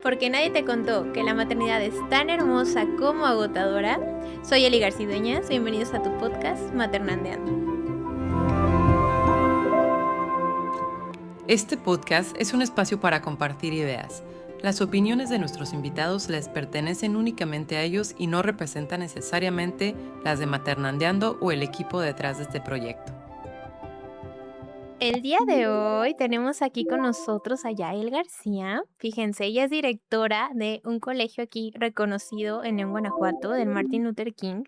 Porque nadie te contó que la maternidad es tan hermosa como agotadora. Soy Eli Garcidueñas, bienvenidos a tu podcast Maternandeando. Este podcast es un espacio para compartir ideas. Las opiniones de nuestros invitados les pertenecen únicamente a ellos y no representan necesariamente las de Maternandeando o el equipo detrás de este proyecto. El día de hoy tenemos aquí con nosotros a Yael García. Fíjense, ella es directora de un colegio aquí reconocido en León, Guanajuato, del Martin Luther King.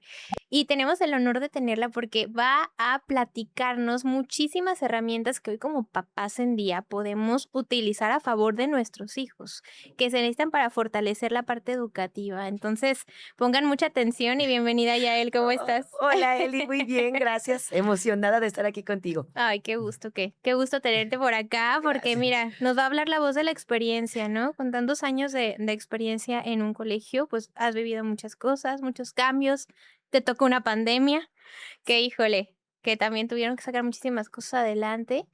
Y tenemos el honor de tenerla porque va a platicarnos muchísimas herramientas que hoy como papás en día podemos utilizar a favor de nuestros hijos, que se necesitan para fortalecer la parte educativa. Entonces, pongan mucha atención y bienvenida, Yael, ¿cómo estás? Hola Eli, muy bien, gracias. Emocionada de estar aquí contigo. Ay, qué gusto, qué gusto tenerte por acá, porque Gracias. mira, nos va a hablar la voz de la experiencia, ¿no? Con tantos años de experiencia en un colegio, pues has vivido muchas cosas, muchos cambios, te tocó una pandemia, que híjole, que también tuvieron que sacar muchísimas cosas adelante.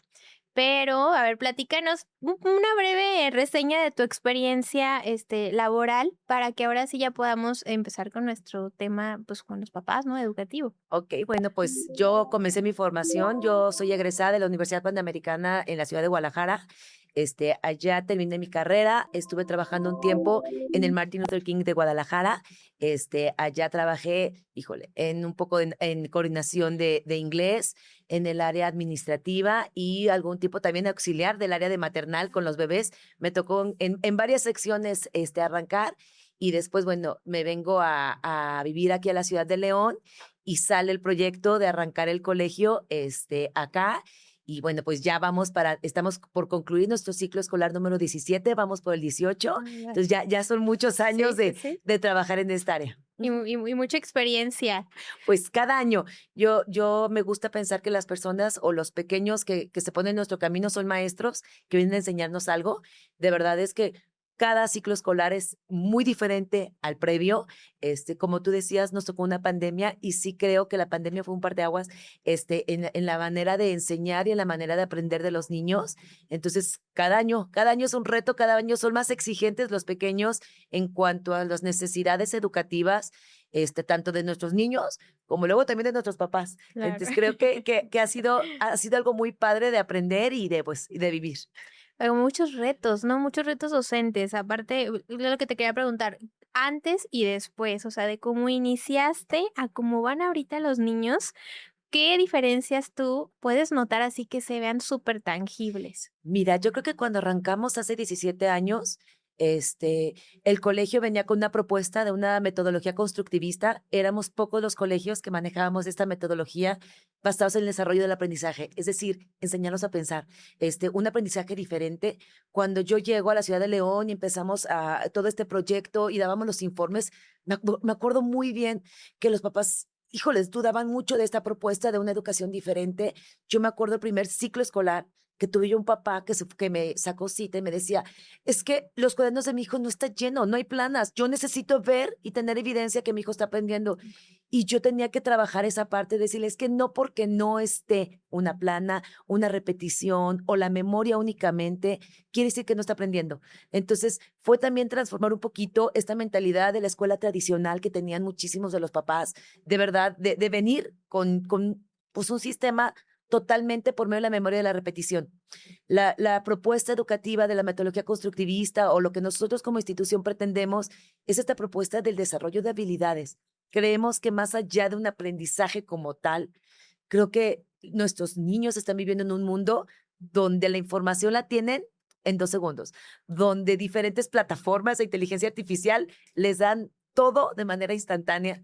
Pero, a ver, platícanos una breve reseña de tu experiencia, laboral, para que ahora sí ya podamos empezar con nuestro tema, pues, con los papás, ¿no? Educativo. Ok, bueno, pues yo comencé mi formación. Yo soy egresada de la Universidad Panamericana en la ciudad de Guadalajara. Allá terminé mi carrera, estuve trabajando un tiempo en el Martin Luther King de Guadalajara. Allá trabajé, híjole, en un poco en coordinación de inglés, en el área administrativa y algún tipo también auxiliar del área de maternal con los bebés. Me tocó en varias secciones arrancar y después, bueno, me vengo a vivir aquí a la ciudad de León y sale el proyecto de arrancar el colegio acá. Y bueno, pues ya estamos por concluir nuestro ciclo escolar número 17, vamos por el 18. Ay, Entonces ya son muchos años sí, sí, sí. de trabajar en esta área. Y mucha experiencia. Pues cada año yo me gusta pensar que las personas o los pequeños que se ponen en nuestro camino son maestros que vienen a enseñarnos algo. De verdad es que cada ciclo escolar es muy diferente al previo. Como tú decías, nos tocó una pandemia y sí creo que la pandemia fue un parteaguas en la manera de enseñar y en la manera de aprender de los niños. Entonces, cada año es un reto, cada año son más exigentes los pequeños en cuanto a las necesidades educativas, tanto de nuestros niños como luego también de nuestros papás. Claro. Entonces, creo que ha sido algo muy padre de aprender y de vivir. Pero muchos retos, ¿no? Muchos retos docentes. Aparte, lo que te quería preguntar, antes y después, o sea, de cómo iniciaste a cómo van ahorita los niños, ¿qué diferencias tú puedes notar así que se vean súper tangibles? Mira, yo creo que cuando arrancamos hace 17 años, el colegio venía con una propuesta de una metodología constructivista. Éramos pocos los colegios que manejábamos esta metodología basados en el desarrollo del aprendizaje, es decir, enseñarlos a pensar, un aprendizaje diferente. Cuando yo llego a la ciudad de León y empezamos todo este proyecto y dábamos los informes, me acuerdo muy bien que los papás, híjoles, dudaban mucho de esta propuesta de una educación diferente. Yo me acuerdo el primer ciclo escolar que tuve yo un papá que me sacó cita y me decía, es que los cuadernos de mi hijo no está lleno, no hay planas, yo necesito ver y tener evidencia que mi hijo está aprendiendo. Y yo tenía que trabajar esa parte, decirles que no porque no esté una plana, una repetición o la memoria únicamente, quiere decir que no está aprendiendo. Entonces, fue también transformar un poquito esta mentalidad de la escuela tradicional que tenían muchísimos de los papás, de verdad, de venir con pues un sistema totalmente por medio de la memoria y de la repetición. La propuesta educativa de la metodología constructivista o lo que nosotros como institución pretendemos es esta propuesta del desarrollo de habilidades. Creemos que más allá de un aprendizaje como tal, creo que nuestros niños están viviendo en un mundo donde la información la tienen en 2 segundos, donde diferentes plataformas de inteligencia artificial les dan todo de manera instantánea.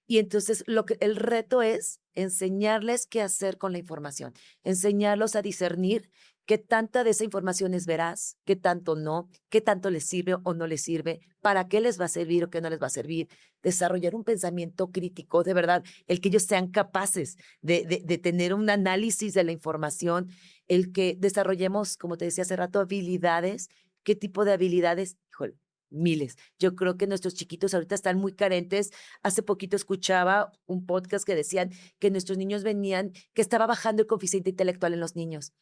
Y entonces el reto es enseñarles qué hacer con la información, enseñarlos a discernir qué tanta de esa información es veraz, qué tanto no, qué tanto les sirve o no les sirve, para qué les va a servir o qué no les va a servir, desarrollar un pensamiento crítico, de verdad, el que ellos sean capaces de tener un análisis de la información, el que desarrollemos, como te decía hace rato, habilidades. ¿Qué tipo de habilidades? Híjole, miles. Yo creo que nuestros chiquitos ahorita están muy carentes. Hace poquito escuchaba un podcast que decían que nuestros niños venían, que estaba bajando el coeficiente intelectual en los niños.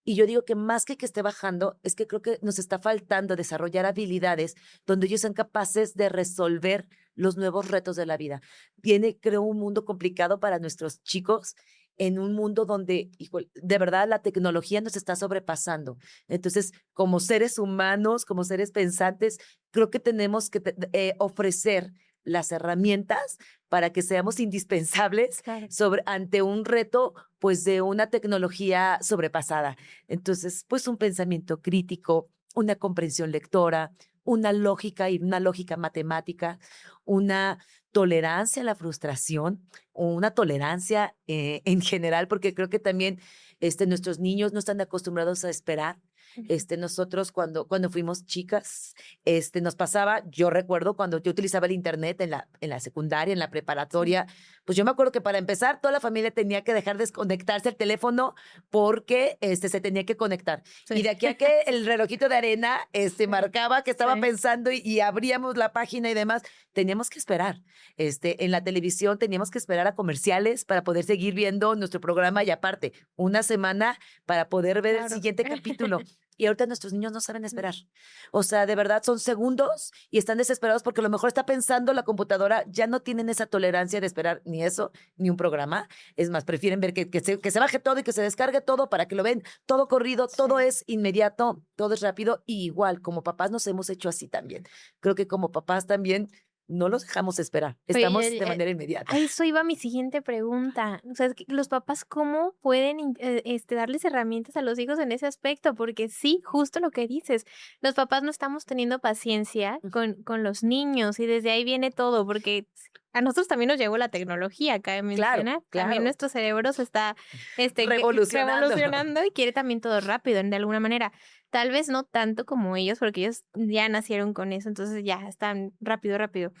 Y yo digo que más que esté bajando, es que creo que nos está faltando desarrollar habilidades donde ellos sean capaces de resolver los nuevos retos de la vida. Viene, creo, un mundo complicado para nuestros chicos, en un mundo donde, híjole, de verdad, la tecnología nos está sobrepasando. Entonces, como seres humanos, como seres pensantes, creo que tenemos que ofrecer las herramientas para que seamos indispensables Claro. ante un reto, pues, de una tecnología sobrepasada. Entonces, pues, un pensamiento crítico, una comprensión lectora, una lógica matemática, una tolerancia a la frustración, o una tolerancia, en general, porque creo que también, nuestros niños no están acostumbrados a esperar. Ujú. Nosotros cuando fuimos chicas, nos pasaba, yo recuerdo cuando yo utilizaba el Internet en la secundaria, en la Sí, preparatoria, pues yo me acuerdo que para empezar toda la familia tenía que dejar desconectarse el teléfono porque, se tenía que conectar. Y sí, de aquí a que el relojito de arena, sí, marcaba que estaba sí. pensando y abríamos la página y demás, teníamos que esperar. En la televisión teníamos que esperar a comerciales para poder seguir viendo nuestro programa y aparte, una semana para poder ver el Claro. siguiente capítulo. Y ahorita nuestros niños no saben esperar. O sea, de verdad son segundos y están desesperados porque a lo mejor está pensando la computadora, ya no tienen esa tolerancia de esperar ni eso, ni un programa. Es más, prefieren ver que se baje todo y que se descargue todo para que lo ven todo corrido, todo Sí. es inmediato, todo es rápido. Y igual, como papás nos hemos hecho así también. Creo que como papás también no los dejamos esperar, estamos Oye, de manera inmediata. a eso iba mi siguiente pregunta. O sea, es que los papás, ¿cómo pueden darles herramientas a los hijos en ese aspecto? Porque sí, justo lo que dices, los papás no estamos teniendo paciencia con los niños y desde ahí viene todo, porque a nosotros también nos llegó la tecnología, cabe Claro, mencionar. También claro, nuestro cerebro se está revolucionando. revolucionando y quiere también todo rápido, de alguna manera. Tal vez no tanto como ellos, porque ellos ya nacieron con eso, entonces ya están rápido, rápido.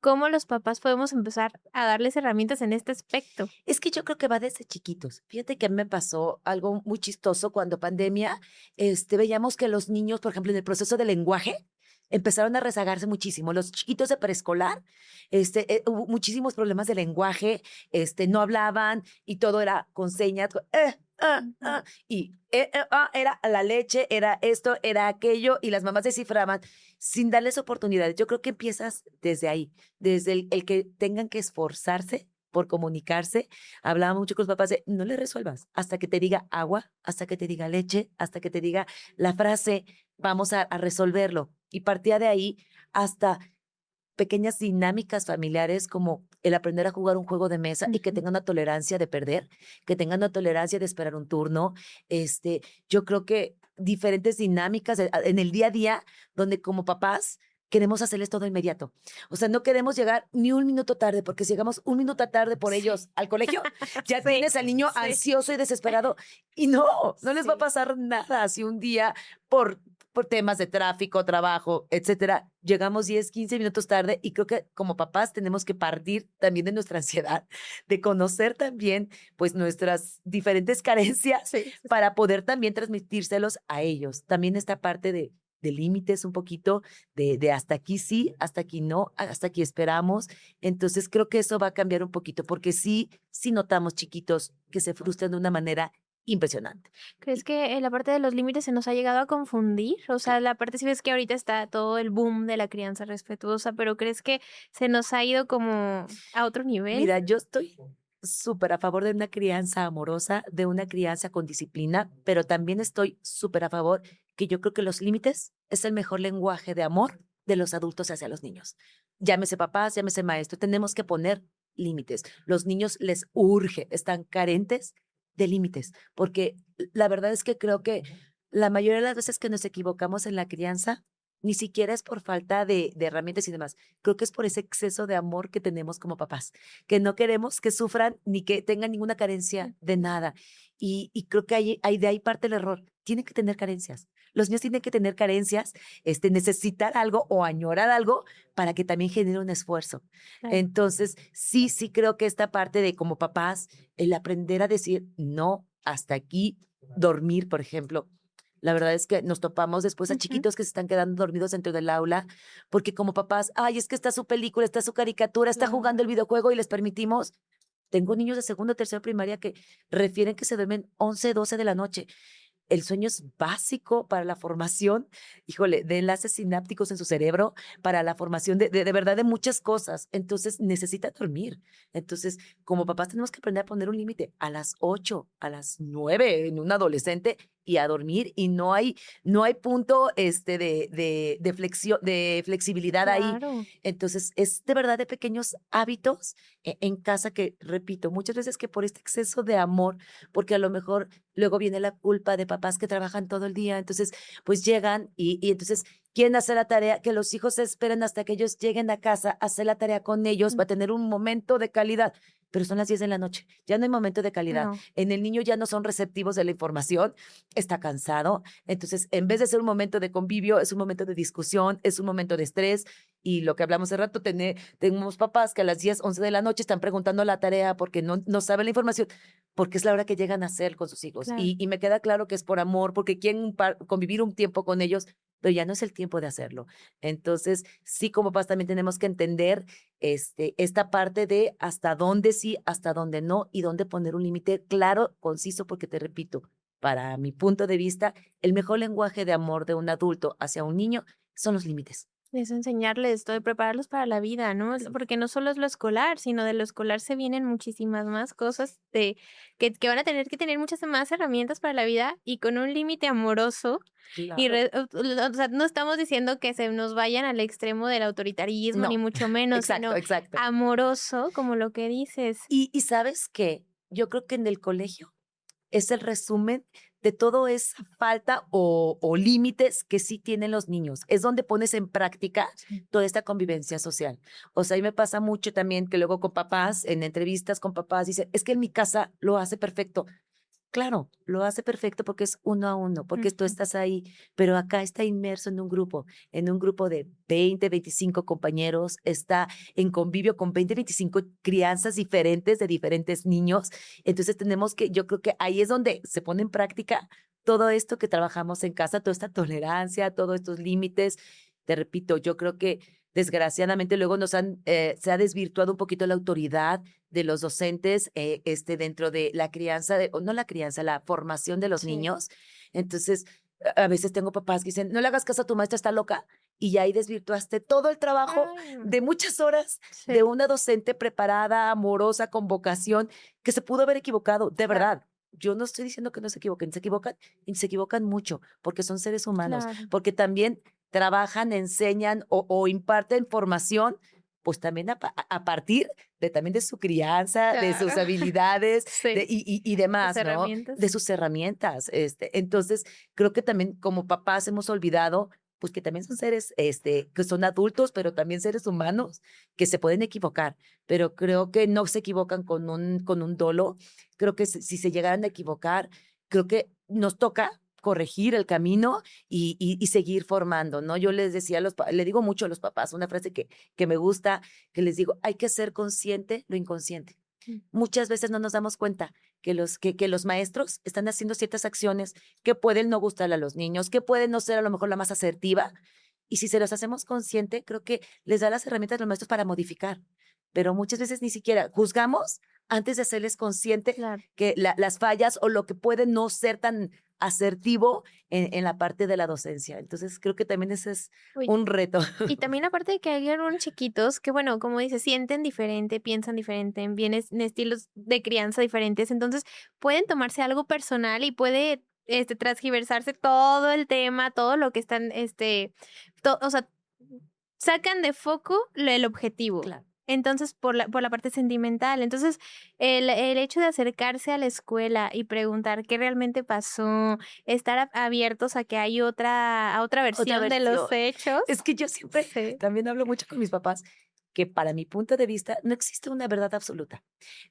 ¿Cómo los papás podemos empezar a darles herramientas en este aspecto? Es que yo creo que va desde chiquitos. Fíjate que a mí me pasó algo muy chistoso cuando pandemia, veíamos que los niños, por ejemplo, en el proceso de lenguaje, empezaron a rezagarse muchísimo. Los chiquitos de preescolar, hubo muchísimos problemas de lenguaje, no hablaban y todo era con señas, Ujú. y era la leche, era esto, era aquello, y las mamás descifraban sin darles oportunidades. Yo creo que empiezas desde ahí, desde el que tengan que esforzarse por comunicarse. Hablaba mucho con los papás de, no le resuelvas hasta que te diga agua, hasta que te diga leche, hasta que te diga la frase, vamos a resolverlo. Y partía de ahí hasta pequeñas dinámicas familiares como el aprender a jugar un juego de mesa y que Ujú. tengan una tolerancia de perder, que tengan una tolerancia de esperar un turno. Yo creo que diferentes dinámicas en el día a día donde como papás queremos hacerles todo inmediato. O sea, no queremos llegar ni un minuto tarde, porque si llegamos un minuto tarde por Sí, ellos al colegio, ya sí, tienes al niño sí, ansioso y desesperado. Y no les va a sí. pasar nada si un día por temas de tráfico, trabajo, etcétera, llegamos 10, 15 minutos tarde y creo que como papás tenemos que partir también de nuestra ansiedad, de conocer también pues nuestras diferentes carencias Sí, sí, para poder también transmitírselos a ellos. También esta parte de límites un poquito, de hasta aquí sí, hasta aquí no, hasta aquí esperamos. Entonces creo que eso va a cambiar un poquito porque sí notamos chiquitos que se frustran de una manera impresionante. ¿crees que en la parte de los límites se nos ha llegado a confundir? O sea, la parte, si ves que ahorita está todo el boom de la crianza respetuosa, pero ¿crees que se nos ha ido como a otro nivel? Mira, yo estoy súper a favor de una crianza amorosa, de una crianza con disciplina, pero también estoy súper a favor que yo creo que los límites es el mejor lenguaje de amor de los adultos hacia los niños. Llámese papás, llámese maestro, tenemos que poner límites. Los niños les urge, están carentes de límites, porque la verdad es que creo que la mayoría de las veces que nos equivocamos en la crianza, ni siquiera es por falta de herramientas y demás. Creo que es por ese exceso de amor que tenemos como papás, que no queremos que sufran ni que tengan ninguna carencia de nada. Y creo que de ahí parte el error. Tienen que tener carencias. Los niños tienen que tener carencias, necesitar algo o añorar algo para que también genere un esfuerzo. Claro. Entonces, sí creo que esta parte de como papás, el aprender a decir no, hasta aquí, dormir, por ejemplo. La verdad es que nos topamos después a Ujú. chiquitos que se están quedando dormidos dentro del aula, porque como papás, ay, es que está su película, está su caricatura, está jugando el Claro. videojuego y les permitimos. Tengo niños de segundo, tercero primaria que refieren que se duermen 11, 12 de la noche. el sueño es básico para la formación, híjole, de enlaces sinápticos en su cerebro, para la formación de verdad de muchas cosas. Entonces, necesita dormir. Entonces, como papás tenemos que aprender a poner un límite a las 8, a las 9 en un adolescente y a dormir, y no hay punto, de flexibilidad ahí. Claro. Entonces, es de verdad de pequeños hábitos en casa que, repito, muchas veces que por este exceso de amor, porque a lo mejor luego viene la culpa de papás que trabajan todo el día, entonces, pues llegan y entonces quieren hacer la tarea, que los hijos se esperen hasta que ellos lleguen a casa a hacer la tarea con ellos, Mm, para tener un momento de calidad. Pero son las 10 de la noche, ya no hay momento de calidad. no, En el niño ya no son receptivos de la información, está cansado. Entonces, en vez de ser un momento de convivio, es un momento de discusión, es un momento de estrés. Y lo que hablamos hace rato, tenemos papás que a las 10, 11 de la noche están preguntando la tarea porque no saben la información, porque es la hora que llegan a hacer con sus hijos. claro. Y me queda claro que es por amor, porque quieren convivir un tiempo con ellos, pero ya no es el tiempo de hacerlo. Entonces, sí, como papás también tenemos que entender esta parte de hasta dónde sí, hasta dónde no, y dónde poner un límite claro, conciso, porque te repito, para mi punto de vista, el mejor lenguaje de amor de un adulto hacia un niño son los límites. Es enseñarles todo y prepararlos para la vida, ¿no? Sí. Porque no solo es lo escolar, sino de lo escolar se vienen muchísimas más cosas de que van a tener que tener muchas más herramientas para la vida y con un límite amoroso y Claro. o sea, no estamos diciendo que se nos vayan al extremo del autoritarismo, ni No, mucho menos, exacto, sino exacto. amoroso, como lo que dices. Y ¿sabes qué? Yo creo que en el colegio es el resumen de todo esa falta o límites que sí tienen los niños. Es donde pones en práctica Sí. toda esta convivencia social. O sea, a mí me pasa mucho también que luego con papás, en entrevistas con papás, dicen, es que en mi casa lo hace perfecto. Claro, lo hace perfecto porque es uno a uno, porque tú Ujú. estás ahí, pero acá está inmerso en un grupo de 20, 25 compañeros, está en convivio con 20, 25 crianzas diferentes de diferentes niños. Entonces tenemos que, yo creo que ahí es donde se pone en práctica todo esto que trabajamos en casa, toda esta tolerancia, todos estos límites. Te repito, yo creo que desgraciadamente luego se ha desvirtuado un poquito la autoridad de los docentes, dentro de la crianza, o no la crianza, la formación de los Sí. niños. Entonces, a veces tengo papás que dicen, no le hagas caso a tu maestra, está loca. Y ya ahí desvirtuaste todo el trabajo Ay, no. de muchas horas de Sí, una docente preparada, amorosa, con vocación, que se pudo haber equivocado, de claro, verdad. Yo no estoy diciendo que no se equivocan y se equivocan mucho, porque son seres humanos, claro. porque también trabajan, enseñan o imparten formación, pues también a partir también de su crianza, de Claro. sus habilidades, Sí, y sus demás, ¿no? herramientas. De sus herramientas. Entonces, creo que también como papás hemos olvidado, pues que también son seres, que son adultos, pero también seres humanos que se pueden equivocar, pero creo que no se equivocan con un dolo. Creo que si se llegaran a equivocar, creo que nos toca corregir el camino y seguir formando, ¿no? Yo les decía le digo mucho a los papás, una frase que me gusta, que les digo, hay que ser consciente lo inconsciente. Mm, Muchas veces no nos damos cuenta que los maestros están haciendo ciertas acciones que pueden no gustarle a los niños, que pueden no ser a lo mejor la más asertiva. Y si se los hacemos consciente, creo que les da las herramientas a los maestros para modificar. Pero muchas veces ni siquiera juzgamos antes de hacerles consciente claro. que las fallas o lo que puede no ser tan asertivo en la parte de la docencia. Entonces, creo que también ese es Uy, un reto. y también aparte de que hay algunos chiquitos que, bueno, como dices, sienten diferente, piensan diferente, vienen en estilos de crianza diferentes, entonces pueden tomarse algo personal y puede, transgiversarse todo el tema, todo lo que están, o sea, sacan de foco el objetivo. Claro. Entonces, por la parte sentimental. Entonces, el hecho de acercarse a la escuela y preguntar qué realmente pasó, estar abiertos a que hay otra Otra versión de los versión. hechos. Es que yo siempre Sí, también hablo mucho con mis papás que para mi punto de vista no existe una verdad absoluta.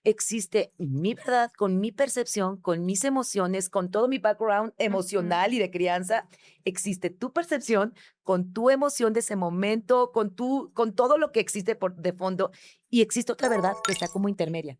Existe mi verdad con mi percepción, con mis emociones, con todo mi background ujú, emocional y de crianza. Existe tu percepción con tu emoción de ese momento, con todo lo que existe de fondo. Y existe otra verdad que está como intermedia.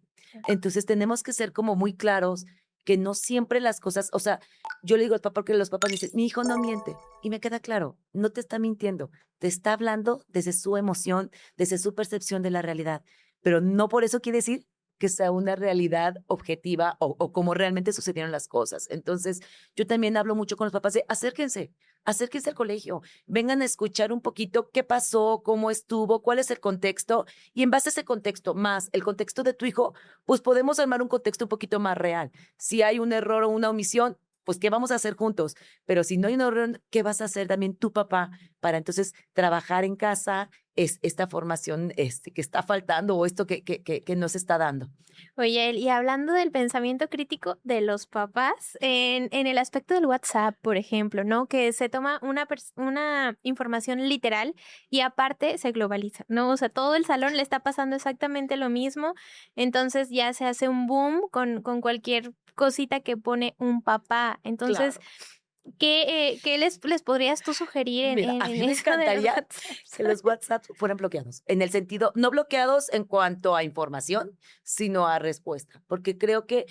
Entonces tenemos que ser como muy claros que no siempre las cosas, o sea, yo le digo al papá porque los papás dicen, mi hijo no miente. Y me queda claro, no te está mintiendo, te está hablando desde su emoción, desde su percepción de la realidad. Pero no por eso quiere decir que sea una realidad objetiva o cómo realmente sucedieron las cosas. Entonces, yo también hablo mucho con los papás de acérquense al colegio, vengan a escuchar un poquito qué pasó, cómo estuvo, cuál es el contexto, y en base a ese contexto, más el contexto de tu hijo, pues podemos armar un contexto un poquito más real. Si hay un error o una omisión, pues, ¿qué vamos a hacer juntos? Pero si no hay un error, ¿qué vas a hacer también tu papá para entonces trabajar en casa esta formación que está faltando o esto que no se está dando? Oye, y hablando del pensamiento crítico de los papás, en el aspecto del WhatsApp, por ejemplo, ¿no? Que se toma una información literal y aparte se globaliza, ¿no? O sea, todo el salón le está pasando exactamente lo mismo, entonces ya se hace un boom con cualquier cosita que pone un papá. Entonces, Claro. ¿qué les podrías tú sugerir en Mira, en a mí en me eso de los encantaría WhatsApps? que los WhatsApp fueran bloqueados, en el sentido, no bloqueados en cuanto a información, sino a respuesta, porque creo que,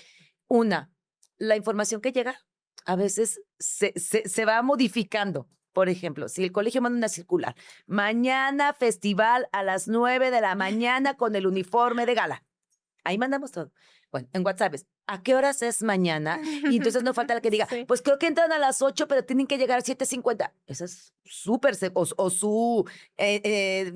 una, la información que llega a veces se va modificando. Por ejemplo, si el colegio manda una circular, mañana festival a las 9 de la mañana con el uniforme de gala. Ahí mandamos todo. Bueno, en WhatsApp es, ¿a qué horas es mañana? Y entonces no falta la que diga, Sí. pues creo que entran a las 8, pero tienen que llegar a 7:50. Ese es súper, o su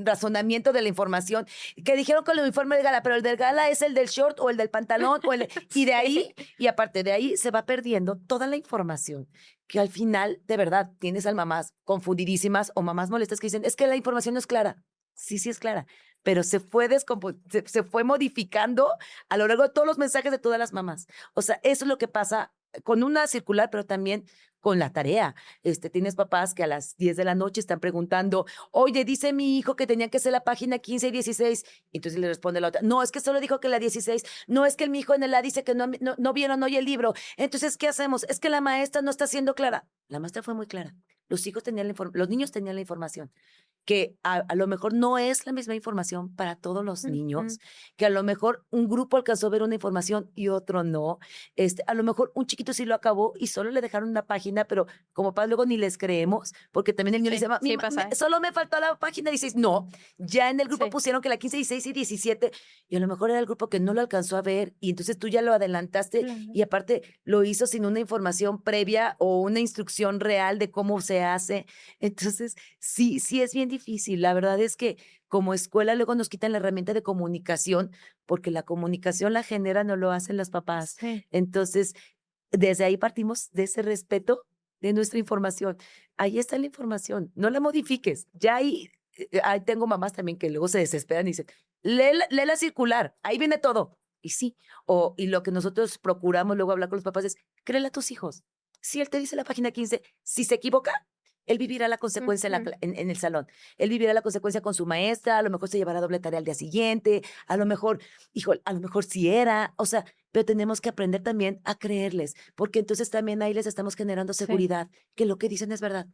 razonamiento de la información. Que dijeron con el uniforme de gala, pero el del gala es el del short o el del pantalón, y de Sí. ahí, y aparte de ahí, se va perdiendo toda la información. Que al final, de verdad, tienes a mamás confundidísimas o mamás molestas que dicen, es que la información no es clara. Sí, sí es clara, pero se fue modificando a lo largo de todos los mensajes de todas las mamás. O sea, eso es lo que pasa con una circular, pero también con la tarea. Tienes papás que a las 10 de la noche están preguntando, oye, dice mi hijo que tenía que ser la página 15 y 16. Y entonces le responde la otra, no, es que solo dijo que la 16. No, es que mi hijo en el A dice que no vieron hoy el libro. Entonces, ¿qué hacemos? Es que la maestra no está siendo clara. La maestra fue muy clara. Los niños tenían la información que a lo mejor no es la misma información para todos los Ujú. niños, que a lo mejor un grupo alcanzó a ver una información y otro no. A lo mejor un chiquito sí lo acabó y solo le dejaron una página, pero como padres luego ni les creemos, porque también el niño le Sí, dice, sí pasa eso. solo me faltó la página 16. No, ya en el grupo Sí. pusieron que la 15, 16 y 17, y a lo mejor era el grupo que no lo alcanzó a ver, y entonces tú ya lo adelantaste, Claro. y aparte lo hizo sin una información previa o una instrucción real de cómo se hace. Entonces, sí, sí es bien difícil. La verdad es que como escuela luego nos quitan la herramienta de comunicación, porque la comunicación la generan o lo hacen los papás. Sí. Entonces, desde ahí partimos de ese respeto de nuestra información. Ahí está la información, no la modifiques. Ya ahí tengo mamás también que luego se desesperan y dicen, lee la circular, ahí viene todo. Y sí, y lo que nosotros procuramos luego hablar con los papás es, créele a tus hijos. Si él te dice la página 15, si se equivoca, él vivirá la consecuencia en, la Ujú. cla- en el salón. Él vivirá la consecuencia con su maestra, a lo mejor se llevará doble tarea al día siguiente, a lo mejor, hijo, a lo mejor sí era, o sea, pero tenemos que aprender también a creerles, porque entonces también ahí les estamos generando Sí, seguridad, que lo que dicen es verdad.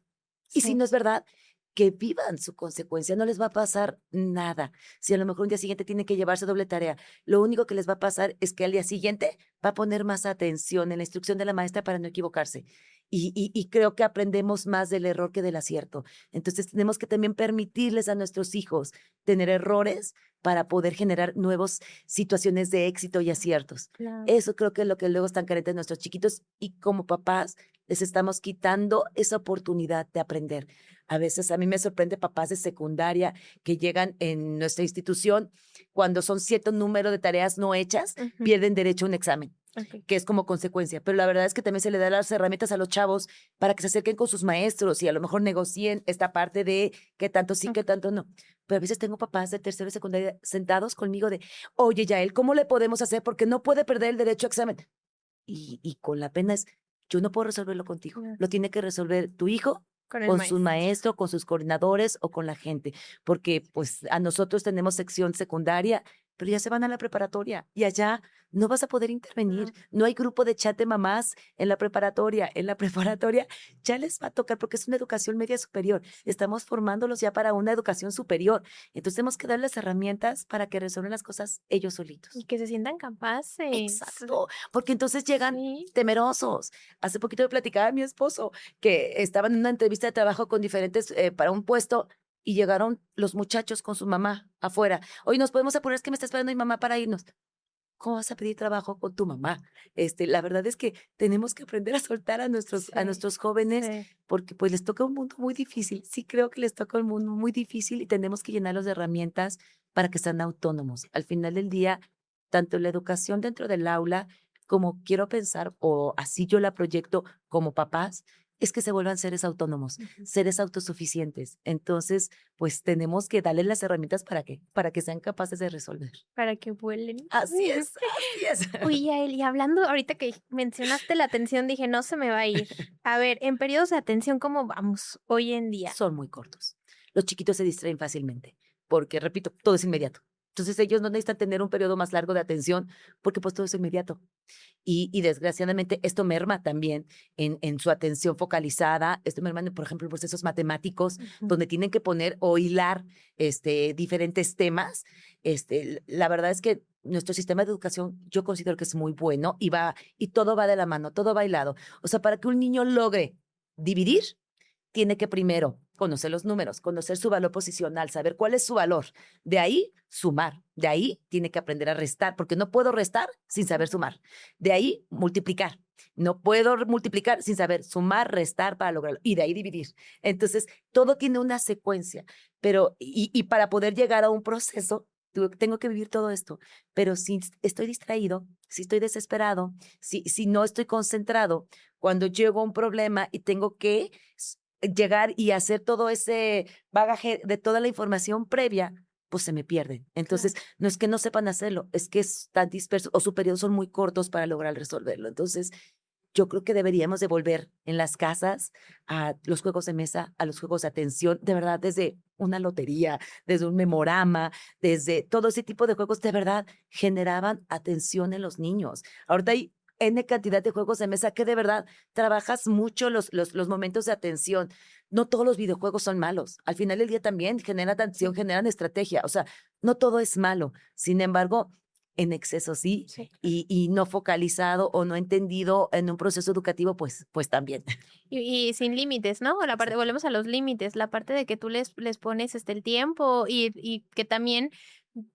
Y si sí. no es verdad, que vivan su consecuencia, no les va a pasar nada. Si a lo mejor un día siguiente tienen que llevarse doble tarea, lo único que les va a pasar es que al día siguiente va a poner más atención en la instrucción de la maestra para no equivocarse. Y creo que aprendemos más del error que del acierto. Entonces tenemos que también permitirles a nuestros hijos tener errores para poder generar nuevas situaciones de éxito y aciertos. Claro. Eso creo que es lo que luego están carentes nuestros chiquitos y como papás les estamos quitando esa oportunidad de aprender. A veces a mí me sorprende papás de secundaria que llegan en nuestra institución cuando son cierto número de tareas no hechas, Ujú. pierden derecho a un examen, Okey. que es como consecuencia. Pero la verdad es que también se le da las herramientas a los chavos para que se acerquen con sus maestros y a lo mejor negocien esta parte de qué tanto sí, qué Okey. tanto no. Pero a veces tengo papás de tercero y secundaria sentados conmigo de, oye, Yael, ¿cómo le podemos hacer? Porque no puede perder el derecho a examen. Y con la pena es, yo no puedo resolverlo contigo. Claro. Lo tiene que resolver tu hijo Con el con su maestro. maestro, con sus coordinadores o con la gente, porque pues a nosotros tenemos sección secundaria, pero ya se van a la preparatoria y allá no vas a poder intervenir. Claro. No hay grupo de chat de mamás en la preparatoria. En la preparatoria ya les va a tocar porque es una educación media superior. Estamos formándolos ya para una educación superior. Entonces tenemos que darles herramientas para que resuelvan las cosas ellos Y solitos. que se sientan capaces. Exacto, porque entonces llegan Sí. temerosos. Hace poquito me platicaba mi esposo que estaban en una entrevista de trabajo con diferentes para un puesto y llegaron los muchachos con su mamá afuera. Hoy nos podemos apurar, es que me está esperando mi mamá para irnos. ¿cómo vas a pedir trabajo con tu mamá? La verdad es que tenemos que aprender a soltar a Sí, nuestros jóvenes sí. porque pues les toca un mundo muy difícil. Sí creo que les toca un mundo muy difícil y tenemos que llenarlos de herramientas para que sean autónomos. Al final del día, tanto la educación dentro del aula como quiero pensar, o así yo la proyecto como papás, es que se vuelvan seres autónomos, Ujú. seres autosuficientes. Entonces, pues tenemos que darles las herramientas para que sean capaces de resolver. Para que vuelen. Así es, así es. Oye, Yael, y hablando ahorita que mencionaste la atención, dije: "No se me va a ir". A ver, en periodos de atención, ¿cómo vamos hoy en día? Son muy cortos. Los chiquitos se distraen fácilmente, porque, repito, todo es inmediato. Entonces, ellos no necesitan tener un periodo más largo de atención, porque, pues, todo es inmediato. Y desgraciadamente esto merma también en su atención focalizada, esto merma, por ejemplo, en procesos matemáticos, Ujú. donde tienen que poner o hilar, diferentes temas. La verdad es que nuestro sistema de educación yo considero que es muy bueno y todo va de la mano, todo va hilado. O sea, para que un niño logre dividir, tiene que primero conocer los números, conocer su valor posicional, saber cuál es su valor. De ahí, sumar. De ahí, tiene que aprender a restar, porque no puedo restar sin saber sumar. De ahí, multiplicar. No puedo multiplicar sin saber sumar, restar para lograrlo. Y de ahí dividir. Entonces, todo tiene una secuencia. Pero, y para poder llegar a un proceso, tengo que vivir todo esto. Pero si estoy distraído, si estoy desesperado, si no estoy concentrado, cuando llego a un problema y tengo que llegar y hacer todo ese bagaje de toda la información previa, pues se me pierden. Claro. Entonces, no es que no sepan hacerlo, es que están dispersos o sus periodos son muy cortos para lograr resolverlo. Entonces, yo creo que deberíamos de volver en las casas a los juegos de mesa, a los juegos de atención, de verdad, desde una lotería, desde un memorama, desde todo ese tipo de juegos, de verdad, generaban atención en los niños. Ahorita hay N cantidad de juegos de mesa que de verdad trabajas mucho los momentos de atención. No todos los videojuegos son malos. Al final del día también generan atención, Sí, generan estrategia. O sea, no todo es malo. Sin embargo, en exceso sí, sí. y no focalizado o no entendido en un proceso educativo, pues también. Y sin límites, ¿no? La parte Exacto. volvemos a los límites, la parte de que tú les pones, el tiempo y que también,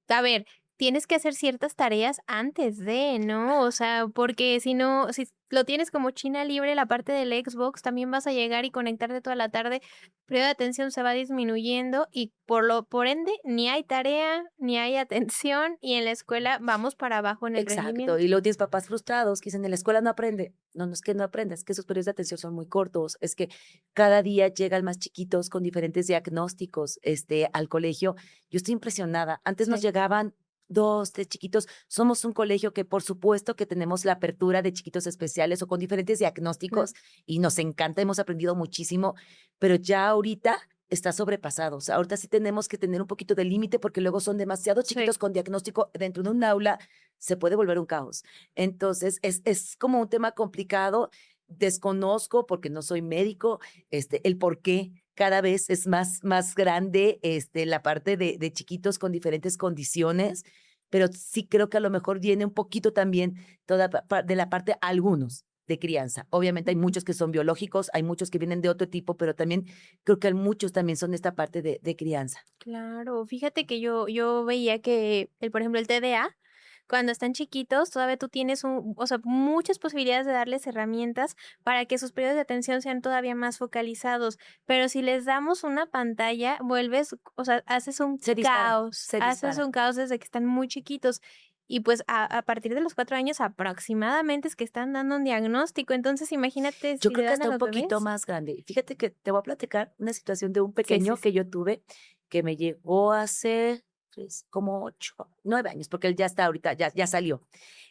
a ver, tienes que hacer ciertas tareas antes de, ¿no? O sea, porque si no, si lo tienes como China libre, la parte del Xbox, también vas a llegar y conectarte toda la tarde, el periodo de atención se va disminuyendo y por ende, ni hay tarea, ni hay atención, y en la escuela vamos para abajo en el Exacto, rendimiento. y luego tienes papás frustrados que dicen: "En la escuela no aprende". No, no es que no aprenda, es que sus periodos de atención son muy cortos, es que cada día llegan más chiquitos con diferentes diagnósticos, al colegio. Yo estoy impresionada. Antes nos Sí. llegaban 2, 3 chiquitos. Somos un colegio que, por supuesto, que tenemos la apertura de chiquitos especiales o con diferentes diagnósticos, y nos encanta, hemos aprendido muchísimo, pero ya ahorita está sobrepasado. O sea, ahorita sí tenemos que tener un poquito de límite, porque luego son demasiados Sí. chiquitos con diagnóstico dentro de un aula, se puede volver un caos. Entonces, es como un tema complicado. Desconozco, porque no soy médico, el por qué cada vez es más grande, la parte de chiquitos con diferentes condiciones, pero sí creo que a lo mejor viene un poquito también toda de la parte algunos de crianza. Obviamente hay muchos que son biológicos, hay muchos que vienen de otro tipo, pero también creo que hay muchos también son esta parte de crianza. Claro, fíjate que yo veía que por ejemplo, el TDA, cuando están chiquitos, todavía tú tienes o sea, muchas posibilidades de darles herramientas para que sus periodos de atención sean todavía más focalizados, pero si les damos una pantalla, vuelves, o sea, Se dispara, se haces dispara. un caos desde que están muy chiquitos. Y pues a partir de los 4 años aproximadamente es que están dando un diagnóstico, entonces imagínate Yo si le creo que dan a hasta un los poquito bebés. más grande. Fíjate que te voy a platicar una situación de un Sí, sí, pequeño sí. que yo tuve, que me llegó hace, pues, como 8, 9 años, porque él ya está ahorita, ya salió.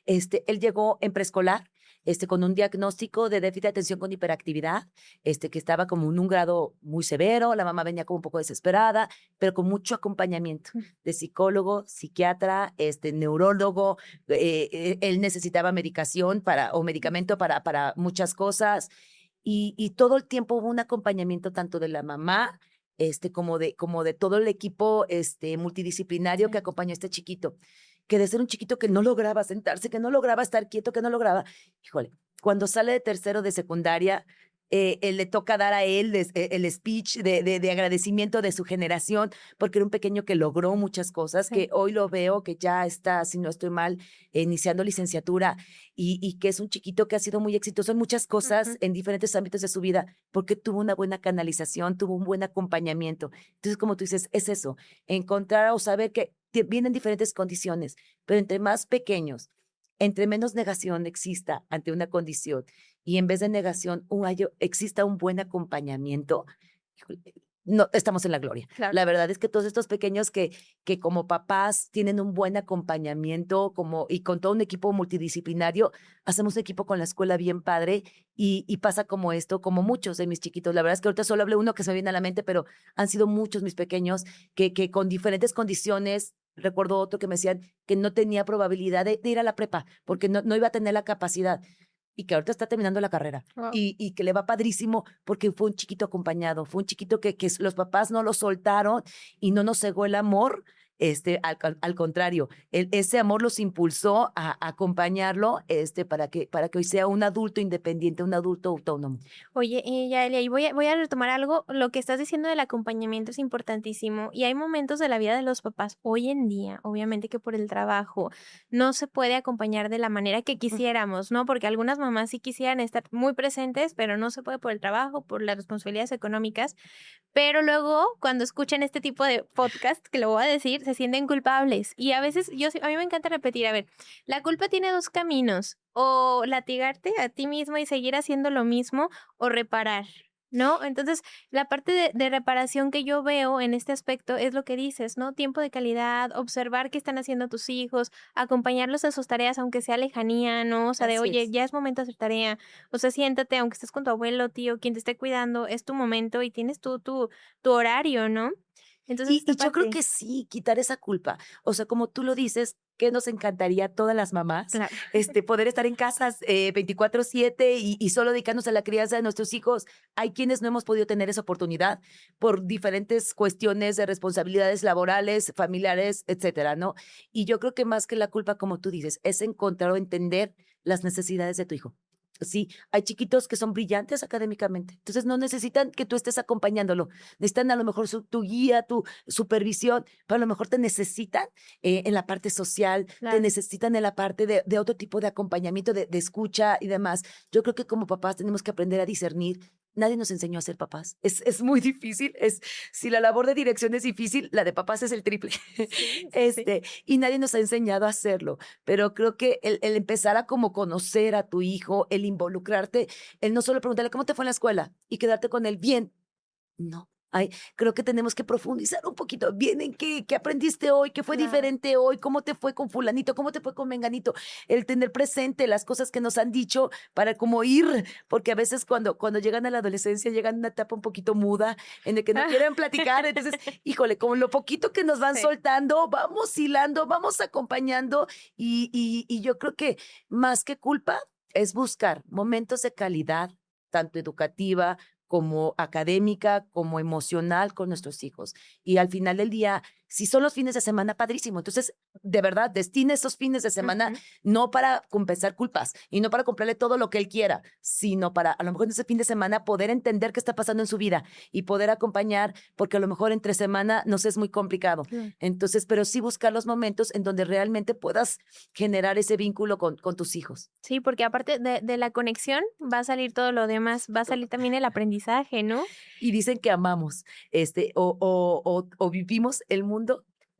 Él llegó en preescolar, con un diagnóstico de déficit de atención con hiperactividad, que estaba como en un grado muy severo, la mamá venía como un poco desesperada, pero con mucho acompañamiento Mm. de psicólogo, psiquiatra, neurólogo. Él necesitaba medicación o medicamento para muchas cosas, y todo el tiempo hubo un acompañamiento tanto de la mamá, como de todo el equipo, multidisciplinario que Sí. acompañó a este chiquito, que de ser un chiquito que no lograba sentarse, que no lograba estar quieto, que no lograba, híjole, cuando sale de tercero de secundaria, le toca dar a él el speech de agradecimiento de su generación, porque era un pequeño que logró muchas cosas, Sí. que hoy lo veo que ya está, si no estoy mal, iniciando licenciatura y que es un chiquito que ha sido muy exitoso en muchas cosas, Ujú. en diferentes ámbitos de su vida, porque tuvo una buena canalización, tuvo un buen acompañamiento. Entonces, como tú dices, es eso, encontrar o saber que vienen diferentes condiciones, pero entre más pequeños, entre menos negación exista ante una condición y en vez de negación exista un buen acompañamiento, híjole, no, estamos en la gloria. Claro. La verdad es que todos estos pequeños que como papás tienen un buen acompañamiento y con todo un equipo multidisciplinario, hacemos un equipo con la escuela bien padre y pasa como esto, como muchos de mis chiquitos. La verdad es que ahorita solo hablé uno que se me viene a la mente, pero han sido muchos mis pequeños que con diferentes condiciones. Recuerdo otro que me decían que no tenía probabilidad de ir a la prepa porque no iba a tener la capacidad y que ahorita está terminando la carrera Guau. y que le va padrísimo porque fue un chiquito acompañado, fue un chiquito que los papás no lo soltaron y no nos cegó el amor, al contrario, ese amor los impulsó a acompañarlo, para que hoy sea un adulto independiente, un adulto autónomo. Oye, Yaelia, y voy a retomar algo, lo que estás diciendo del acompañamiento es importantísimo, y hay momentos de la vida de los papás hoy en día, obviamente que por el trabajo no se puede acompañar de la manera que Mm, quisiéramos, ¿no? Porque algunas mamás sí quisieran estar muy presentes, pero no se puede por el trabajo, por las responsabilidades económicas. Pero luego, cuando escuchan este tipo de podcast, que lo voy a decir, se sienten culpables. Y a veces, a mí me encanta repetir, a ver, la culpa tiene dos caminos, o latigarte a ti mismo y seguir haciendo lo mismo, o reparar, ¿no? Entonces, la parte de reparación que yo veo en este aspecto es lo que dices, ¿no? Tiempo de calidad, observar qué están haciendo tus hijos, acompañarlos en sus tareas, aunque sea lejanía, ¿no? O sea, de, así oye, es. ya es momento de hacer tarea. O sea, siéntate, aunque estés con tu abuelo, tío, quien te esté cuidando, es tu momento y tienes tu horario, ¿no? Entonces, esta Y yo creo parte, que sí, quitar esa culpa. O sea, como tú lo dices, que nos encantaría a todas las mamás, claro. poder estar en casas 24/7 y solo dedicarnos a la crianza de nuestros hijos. Hay quienes no hemos podido tener esa oportunidad por diferentes cuestiones de responsabilidades laborales, familiares, etcétera, ¿no? Y yo creo que más que la culpa, como tú dices, es encontrar o entender las necesidades de tu hijo. Sí, hay chiquitos que son brillantes académicamente, entonces no necesitan que tú estés acompañándolo, necesitan a lo mejor tu guía, tu supervisión, pero a lo mejor te necesitan en la parte social, te Claro. necesitan en la parte de otro tipo de acompañamiento, de escucha y demás. Yo creo que como papás tenemos que aprender a discernir. Nadie nos enseñó a ser papás. Es muy difícil. Si la labor de dirección es difícil, la de papás es el triple. Sí, sí, sí. Y nadie nos ha enseñado a hacerlo. Pero creo que el empezar a como conocer a tu hijo, el involucrarte, el no solo preguntarle cómo te fue en la escuela y quedarte con él bien, no. Creo que tenemos que profundizar un poquito. Bien, ¿en qué aprendiste hoy? ¿Qué fue Claro. diferente hoy? ¿Cómo te fue con fulanito? ¿Cómo te fue con menganito? El tener presente las cosas que nos han dicho para como ir, porque a veces cuando llegan a la adolescencia llegan a una etapa un poquito muda en el que no quieren platicar. Entonces, híjole, con lo poquito que nos van Sí. soltando, vamos hilando, vamos acompañando y yo creo que más que culpa es buscar momentos de calidad, tanto educativa como académica, como emocional con nuestros hijos. Y al final del día, si son los fines de semana, padrísimo. Entonces, de verdad, destine esos fines de semana Ujú. no para compensar culpas y no para comprarle todo lo que él quiera, sino para a lo mejor en ese fin de semana poder entender qué está pasando en su vida y poder acompañar, porque a lo mejor entre semana nos es muy complicado. Claro. Entonces, pero sí buscar los momentos en donde realmente puedas generar ese vínculo con tus hijos. Sí, porque aparte de la conexión va a salir todo lo demás, va a salir también el aprendizaje, ¿no? Y dicen que amamos, o vivimos el mundo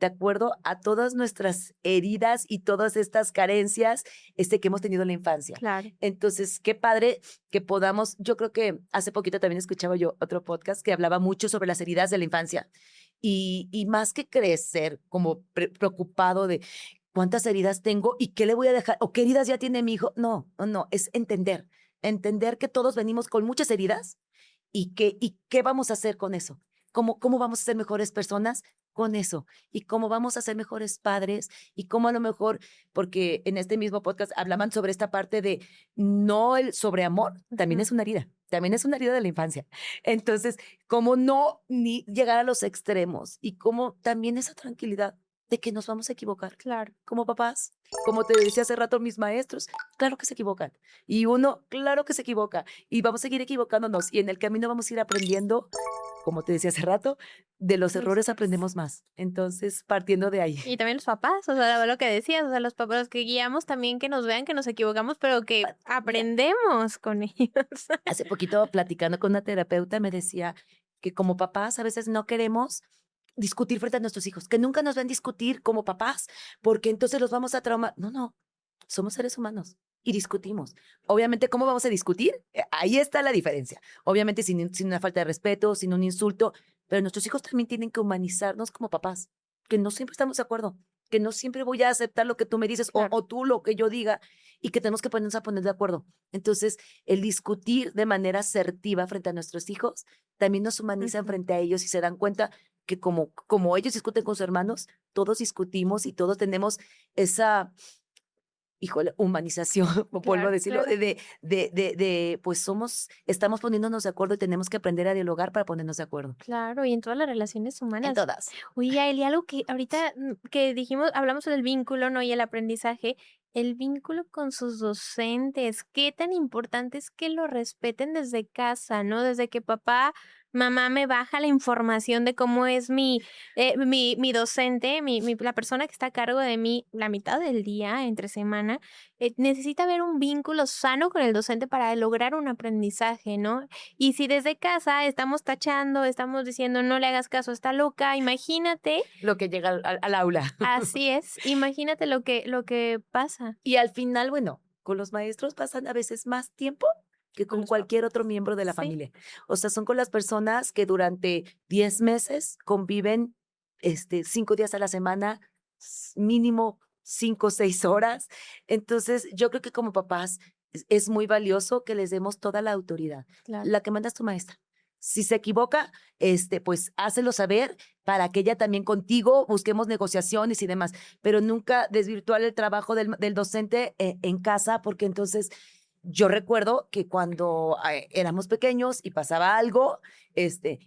de acuerdo a todas nuestras heridas y todas estas carencias, que hemos tenido en la infancia. Claro. Entonces, qué padre que podamos, yo creo que hace poquito también escuchaba yo otro podcast que hablaba mucho sobre las heridas de la infancia y más que crecer como preocupado de cuántas heridas tengo y qué le voy a dejar o qué heridas ya tiene mi hijo, no, no, no, es entender que todos venimos con muchas heridas y qué vamos a hacer con eso. ¿Cómo vamos a ser mejores personas con eso? Y cómo vamos a ser mejores padres y cómo a lo mejor, porque en este mismo podcast hablaban sobre esta parte de no el sobreamor, también Ujú. es una herida, también es una herida de la infancia. Entonces, cómo no ni llegar a los extremos y cómo también esa tranquilidad. de que nos vamos a equivocar. Claro. Como papás, como te decía hace rato, mis maestros, claro que se equivocan. Y uno, claro que se equivoca. Y vamos a seguir equivocándonos. Y en el camino vamos a ir aprendiendo, como te decía hace rato, de los Los errores errores. aprendemos más. Entonces, partiendo de ahí. Y también los papás, o sea, lo que decías, o sea, los papás, los que guiamos también que nos vean que nos equivocamos, pero que Mira, aprendemos con ellos. hace poquito platicando con una terapeuta me decía que como papás a veces no queremos discutir frente a nuestros hijos, que nunca nos ven discutir como papás, porque entonces los vamos a traumar. No, no, somos seres humanos y discutimos. Obviamente, ¿cómo vamos a discutir? Ahí está la diferencia. Obviamente sin una falta de respeto, sin un insulto, pero nuestros hijos también tienen que humanizarnos como papás, que no siempre estamos de acuerdo, que no siempre voy a aceptar lo que tú me dices Claro. o tú lo que yo diga y que tenemos que ponernos a poner de acuerdo. Entonces, el discutir de manera asertiva frente a nuestros hijos también nos humaniza Ujú. frente a ellos y se dan cuenta que como ellos discuten con sus hermanos, todos discutimos y todos tenemos esa, híjole, humanización, vuelvo a Claro, decirlo, claro. pues estamos poniéndonos de acuerdo y tenemos que aprender a dialogar para ponernos de acuerdo. Claro, y en todas las relaciones En humanas. todas. Oye, Yael, y algo que ahorita que dijimos, hablamos del vínculo, ¿no? Y el aprendizaje, el vínculo con sus docentes, qué tan importante es que lo respeten desde casa, ¿no? Desde que papá, mamá me baja la información de cómo es mi docente, la persona que está a cargo de mí la mitad del día, entre semana, necesita haber un vínculo sano con el docente para lograr un aprendizaje, ¿no? Y si desde casa estamos tachando, estamos diciendo: "No le hagas caso, está loca", imagínate, Lo que llega al aula. así es, imagínate lo que pasa Y al final, bueno, con los maestros pasan a veces más tiempo que con con los cualquier papás. otro miembro de la Sí, familia. O sea, son con las personas que durante 10 meses conviven, 5 días a la semana, mínimo 5 o 6 horas. Entonces, yo creo que como papás es muy valioso que les demos toda la autoridad. claro. La que manda es tu maestra. Si se equivoca, pues hácelo saber para que ella también contigo busquemos negociaciones y demás, pero nunca desvirtuar el trabajo del docente en casa, porque entonces yo recuerdo que cuando éramos pequeños y pasaba algo,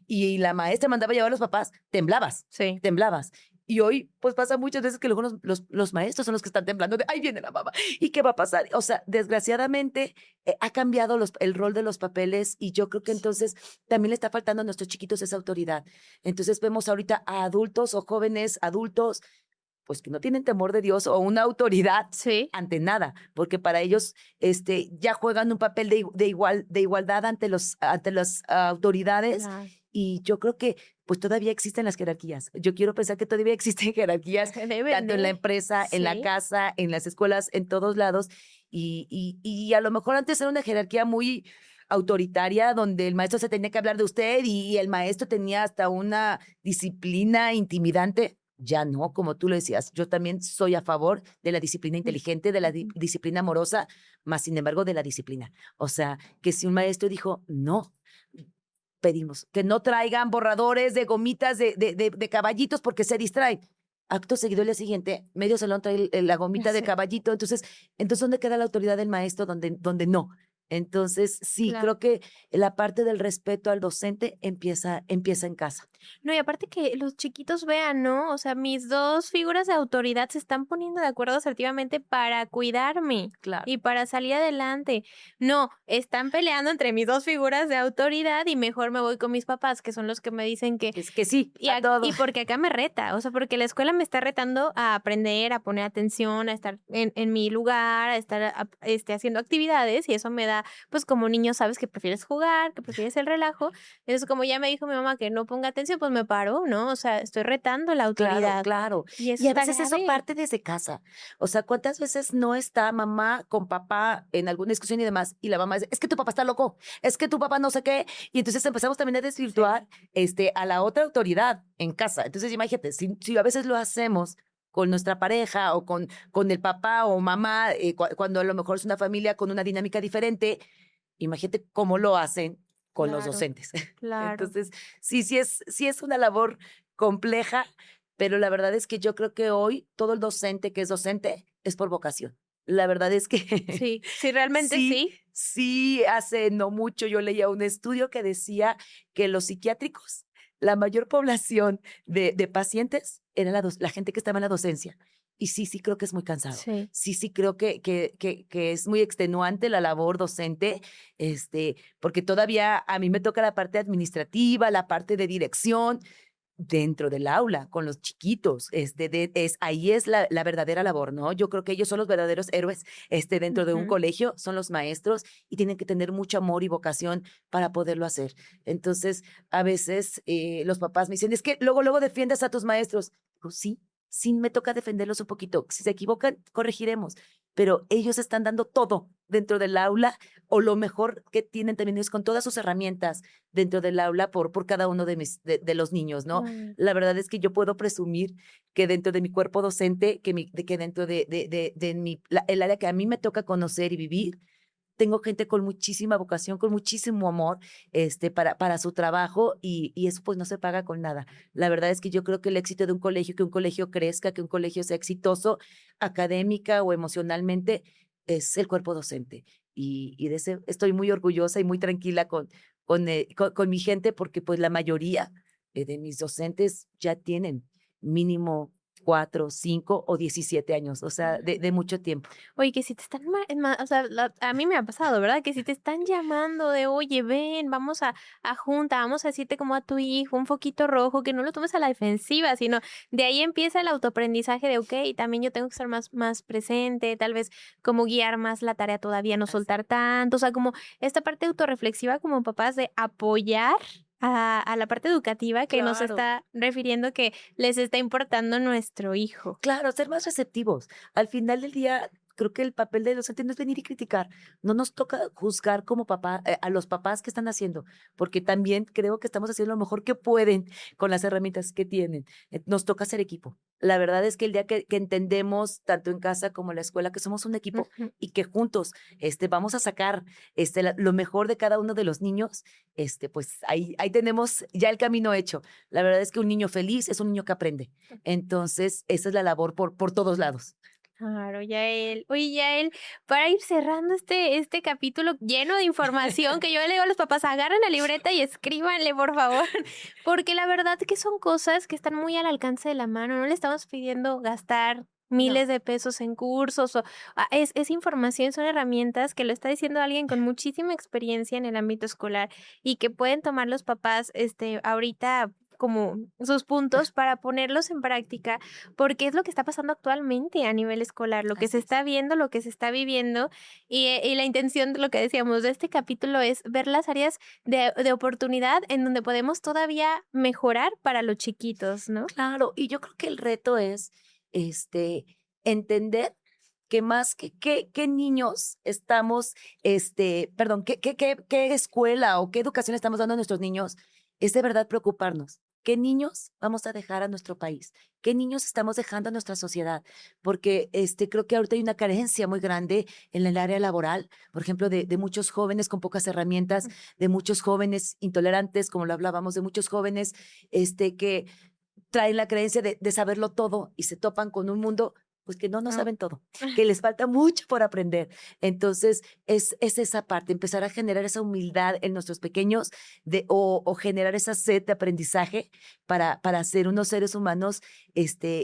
y la maestra mandaba a llevar a los papás, temblabas, Sí, temblabas. Y hoy, pues pasa muchas veces que luego los maestros son los que están temblando de, ahí viene la mamá, ¿y qué va a pasar? O sea, desgraciadamente ha cambiado el rol de los papeles y yo creo que entonces también le está faltando a nuestros chiquitos esa autoridad. Entonces vemos ahorita a adultos o jóvenes adultos pues que no tienen temor de Dios o una autoridad sí, ante nada, porque para ellos ya juegan un papel de igualdad ante las autoridades claro. y yo creo que pues todavía existen las jerarquías. Yo quiero pensar que todavía existen jerarquías Deben tanto en la de, empresa, en la sí, casa, en las escuelas, en todos lados y a lo mejor antes era una jerarquía muy autoritaria donde el maestro se tenía que hablar de usted y el maestro tenía hasta una disciplina intimidante. Ya no, como tú lo decías, yo también soy a favor de la disciplina inteligente, de la ujú. disciplina amorosa, más sin embargo de la disciplina. O sea, que si un maestro dijo, no, pedimos que no traigan borradores de gomitas de caballitos porque se distraen. Acto seguido, el día siguiente, medio salón trae la gomita de Sí, caballito. Entonces, ¿dónde queda la autoridad del maestro? Donde no. Entonces, sí, claro. creo que la parte del respeto al docente empieza en casa. No, y aparte que los chiquitos vean, ¿no? O sea, mis 2 figuras de autoridad se están poniendo de acuerdo asertivamente para cuidarme Claro. y para salir adelante. No, están peleando entre mis 2 figuras de autoridad y mejor me voy con mis papás, que son los que me dicen que Es que sí, y, a todo. y porque acá me reta, o sea, porque la escuela me está retando a aprender, a poner atención, a estar en mi lugar, a estar haciendo actividades y eso me da, pues como niño sabes que prefieres jugar, que prefieres el relajo. Entonces, como ya me dijo mi mamá que no ponga atención, pues me paro, ¿no? O sea, estoy retando la Claro, autoridad claro. y eso Y a está veces eso grave. parte desde casa. O sea, ¿cuántas veces no está mamá con papá en alguna discusión y demás? Y la mamá dice, es que tu papá está loco, es que tu papá no sé qué. Y entonces empezamos también a desvirtuar Sí, a la otra autoridad en casa. Entonces, imagínate, si a veces lo hacemos con nuestra pareja o con el papá o mamá, cuando a lo mejor es una familia con una dinámica diferente, imagínate cómo lo hacen con los claro, docentes. claro. Entonces, sí es una labor compleja, pero la verdad es que yo creo que hoy todo el docente que es docente es por vocación. La verdad es que Sí, sí, realmente sí, sí. sí, hace no mucho yo leía un estudio que decía que los psiquiátricos, la mayor población de pacientes era la gente que estaba en la docencia. Y sí, sí creo que es muy cansado. Sí. Sí, sí creo que es muy extenuante la labor docente, porque todavía a mí me toca la parte administrativa, la parte de dirección, dentro del aula, con los chiquitos, ahí es la verdadera labor, ¿no? Yo creo que ellos son los verdaderos héroes, dentro de un Ujú. colegio, son los maestros y tienen que tener mucho amor y vocación para poderlo hacer. Entonces, a veces los papás me dicen, es que luego defiendes a tus maestros. Pues sí, sí me toca defenderlos un poquito. Si se equivocan, corregiremos, pero ellos están dando todo dentro del aula o lo mejor que tienen también es con todas sus herramientas dentro del aula por cada uno de los niños, ¿no? Claro. La verdad es que yo puedo presumir que dentro de mi cuerpo docente, que dentro el área que a mí me toca conocer y vivir, tengo gente con muchísima vocación, con muchísimo amor, para su trabajo y eso pues no se paga con nada. La verdad es que yo creo que el éxito de un colegio, que un colegio crezca, que un colegio sea exitoso académica o emocionalmente, es el cuerpo docente. Y de ese estoy muy orgullosa y muy tranquila con mi gente porque pues la mayoría de mis docentes ya tienen mínimo 4, 5 o 17 años, o sea, de mucho tiempo. Oye, que si te están o sea, a mí me ha pasado, ¿verdad? Que si te están llamando de, oye, ven, vamos a junta, vamos a decirte como a tu hijo, un foquito rojo, que no lo tomes a la defensiva, sino de ahí empieza el autoaprendizaje de, ok, también yo tengo que estar más presente, tal vez como guiar más la tarea todavía, no Así soltar tanto, o sea, como esta parte autorreflexiva como papás de apoyar a la parte educativa que nos claro. está refiriendo que les está importando nuestro hijo. Claro, ser más receptivos. Al final del día, creo que el papel de docente no es venir y criticar. No nos toca juzgar como papá, a los papás que están haciendo, porque también creo que estamos haciendo lo mejor que pueden con las herramientas que tienen. Nos toca ser equipo. La verdad es que el día que entendemos, tanto en casa como en la escuela, que somos un equipo Ujú. y que juntos vamos a sacar lo mejor de cada uno de los niños, pues ahí tenemos ya el camino hecho. La verdad es que un niño feliz es un niño que aprende. Entonces, esa es la labor por todos lados. Claro, Yael. Oye, Yael, para ir cerrando este capítulo lleno de información que yo le digo a los papás, agarren la libreta y escríbanle, por favor, porque la verdad que son cosas que están muy al alcance de la mano. No le estamos pidiendo gastar No, miles de pesos en cursos es información, son herramientas que lo está diciendo alguien con muchísima experiencia en el ámbito escolar y que pueden tomar los papás, ahorita como sus puntos para ponerlos en práctica porque es lo que está pasando actualmente a nivel escolar, lo que se así es. está viendo, lo que se está viviendo, y la intención de lo que decíamos de este capítulo es ver las áreas de oportunidad en donde podemos todavía mejorar para los chiquitos, ¿no? Claro, y yo creo que el reto es, entender que más que niños estamos, perdón, qué escuela o qué educación estamos dando a nuestros niños, es de verdad preocuparnos. ¿Qué niños vamos a dejar a nuestro país? ¿Qué niños estamos dejando a nuestra sociedad? Porque creo que ahorita hay una carencia muy grande en el área laboral, por ejemplo, de muchos jóvenes con pocas herramientas, de muchos jóvenes intolerantes, como lo hablábamos, de muchos jóvenes que traen la creencia de saberlo todo y se topan con un mundo pues que no Ah, saben todo, que les falta mucho por aprender. Entonces, es esa parte, empezar a generar esa humildad en nuestros pequeños o generar esa sed de aprendizaje para ser unos seres humanos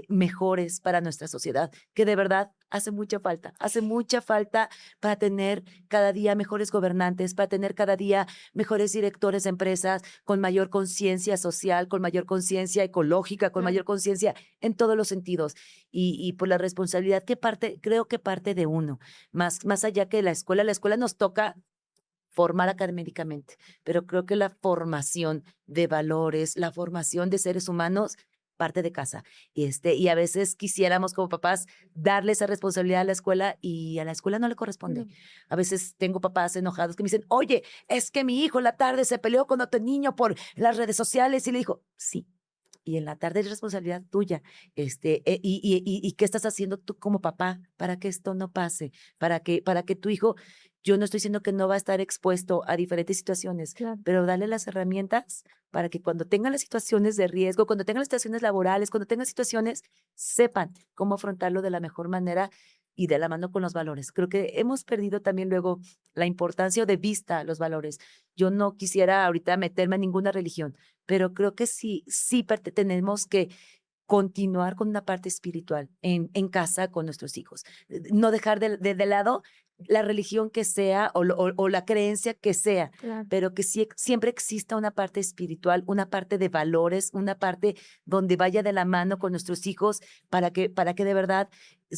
mejores para nuestra sociedad, que de verdad hace mucha falta para tener cada día mejores gobernantes, para tener cada día mejores directores de empresas, con mayor conciencia social, con mayor conciencia ecológica, con claro. mayor conciencia en todos los sentidos. Y por la responsabilidad creo que parte de uno, más allá que la escuela nos toca formar académicamente, pero creo que la formación de valores, la formación de seres humanos parte de casa. Y a veces quisiéramos como papás darle esa responsabilidad a la escuela y a la escuela no le corresponde. No. A veces tengo papás enojados que me dicen, oye, es que mi hijo en la tarde se peleó con otro niño por las redes sociales y le dijo, sí. Y en la tarde es responsabilidad tuya. ¿Y qué estás haciendo tú como papá para que esto no pase? Para que tu hijo, yo no estoy diciendo que no va a estar expuesto a diferentes situaciones, Claro. pero dale las herramientas para que cuando tengan las situaciones de riesgo, cuando tengan las situaciones laborales, cuando tengan situaciones, sepan cómo afrontarlo de la mejor manera y de la mano con los valores. Creo que hemos perdido también luego la importancia o de vista los valores. Yo no quisiera ahorita meterme en ninguna religión, pero creo que tenemos que continuar con una parte espiritual en casa con nuestros hijos. No dejar de lado la religión que sea o la creencia que sea, Claro. pero que siempre exista una parte espiritual, una parte de valores, una parte donde vaya de la mano con nuestros hijos para que de verdad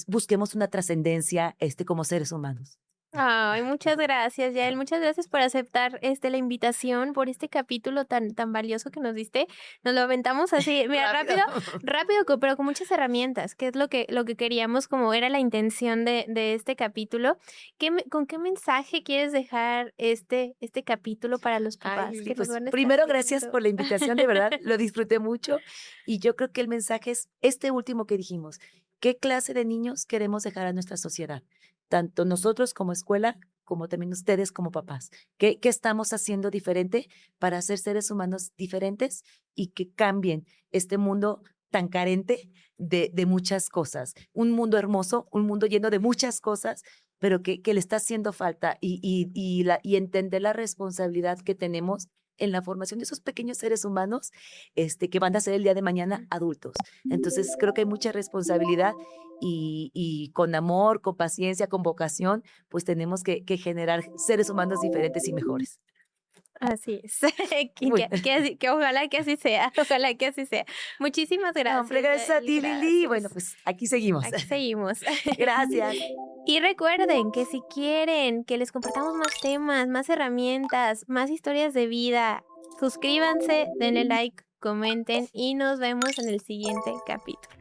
busquemos una trascendencia como seres humanos. Ay, muchas gracias, Yael. Muchas gracias por aceptar, la invitación, por este capítulo tan valioso que nos diste. Nos lo aventamos así, mira, Rápido. rápido, pero con muchas herramientas, que es lo que queríamos, como era la intención de este capítulo. ¿Con qué mensaje quieres dejar este capítulo para los papás Ay, Lili, que nos pues van a estar primero gracias viendo? por la invitación, de verdad, lo disfruté mucho y yo creo que el mensaje es este último que dijimos. ¿Qué clase de niños queremos dejar a nuestra sociedad? Tanto nosotros como escuela, como también ustedes como papás. ¿Qué estamos haciendo diferente para ser seres humanos diferentes y que cambien este mundo tan carente de muchas cosas? Un mundo hermoso, un mundo lleno de muchas cosas, pero que le está haciendo falta y entender la responsabilidad que tenemos en la formación de esos pequeños seres humanos que van a ser el día de mañana adultos. Entonces, creo que hay mucha responsabilidad y con amor, con paciencia, con vocación, pues tenemos que generar seres humanos diferentes y mejores. Así es. Bueno, Que ojalá que así sea, ojalá que así sea. Muchísimas no, hombre, gracias, gracias a Yael, ti, Lili. Bueno, gracias. pues aquí seguimos. Aquí seguimos. Gracias. Y recuerden que si quieren que les compartamos más temas, más herramientas, más historias de vida, suscríbanse, denle like, comenten y nos vemos en el siguiente capítulo.